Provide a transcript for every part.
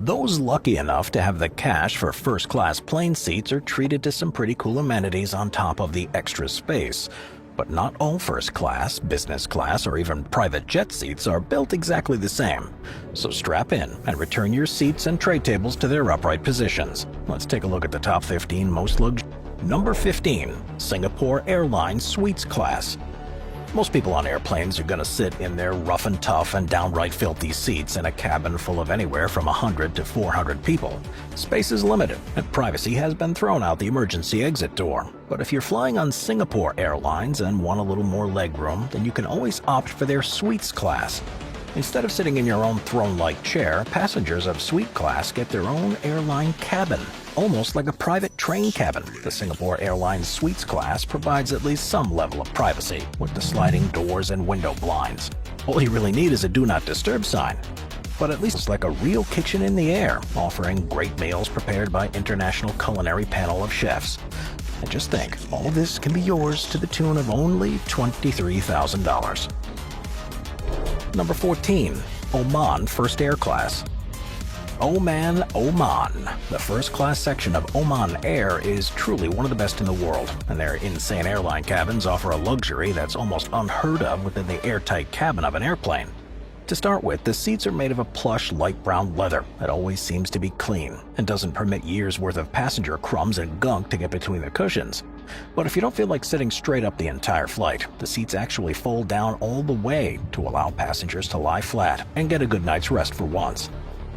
Those lucky enough to have the cash for first-class plane seats are treated to some pretty cool amenities on top of the extra space. But not all first class, business class, or even private jet seats are built exactly the same. So strap in and return your seats and tray tables to their upright positions. Let's take a look at the top 15 most luxurious. Number 15, Singapore Airlines Suites Class. Most people on airplanes are going to sit in their rough and tough and downright filthy seats in a cabin full of anywhere from 100 to 400 people. Space is limited, and privacy has been thrown out the emergency exit door. But if you're flying on Singapore Airlines and want a little more legroom, then you can always opt for their Suites Class. Instead of sitting in your own throne-like chair, passengers of Suite Class get their own airline cabin, almost like a private train cabin. The Singapore Airlines Suites Class provides at least some level of privacy with the sliding doors and window blinds. All you really need is a Do Not Disturb sign. But at least it's like a real kitchen in the air, offering great meals prepared by international culinary panel of chefs. And just think, all of this can be yours to the tune of only $23,000. Number 14, Oman First Air Class. Oman. The first-class section of Oman Air is truly one of the best in the world, and their insane airline cabins offer a luxury that's almost unheard of within the airtight cabin of an airplane. To start with, the seats are made of a plush light brown leather that always seems to be clean and doesn't permit years' worth of passenger crumbs and gunk to get between the cushions. But if you don't feel like sitting straight up the entire flight, the seats actually fold down all the way to allow passengers to lie flat and get a good night's rest for once.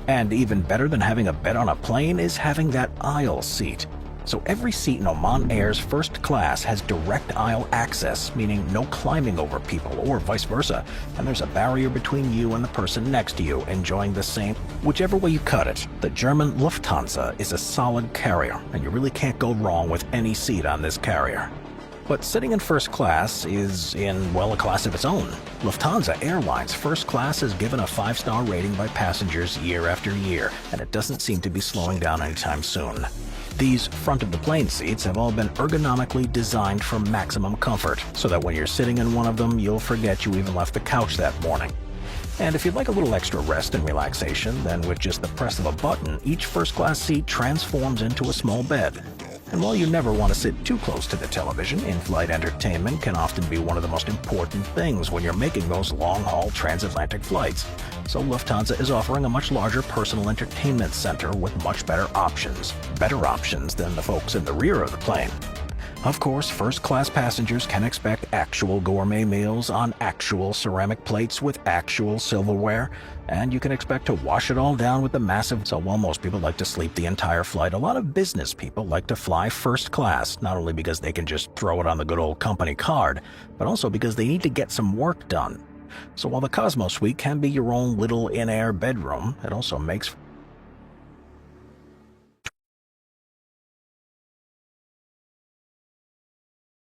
And even better than having a bed on a plane is having that aisle seat. So every seat in Oman Air's first class has direct aisle access, meaning no climbing over people or vice versa, and there's a barrier between you and the person next to you enjoying the same. Whichever way you cut it, the German Lufthansa is a solid carrier, and you really can't go wrong with any seat on this carrier. But sitting in first class is in, well, a class of its own. Lufthansa Airlines First Class is given a 5-star rating by passengers year after year, and it doesn't seem to be slowing down anytime soon. These front-of-the-plane seats have all been ergonomically designed for maximum comfort, so that when you're sitting in one of them, you'll forget you even left the couch that morning. And if you'd like a little extra rest and relaxation, then with just the press of a button, each first-class seat transforms into a small bed. And while you never want to sit too close to the television, in-flight entertainment can often be one of the most important things when you're making those long-haul transatlantic flights. So Lufthansa is offering a much larger personal entertainment center with much better options than the folks in the rear of the plane. Of course, first-class passengers can expect actual gourmet meals on actual ceramic plates with actual silverware, and you can expect to wash it all down with the massive. So while most people like to sleep the entire flight, a lot of business people like to fly first class, not only because they can just throw it on the good old company card, but also because they need to get some work done. So while the Cosmo Suite can be your own little in-air bedroom, it also makes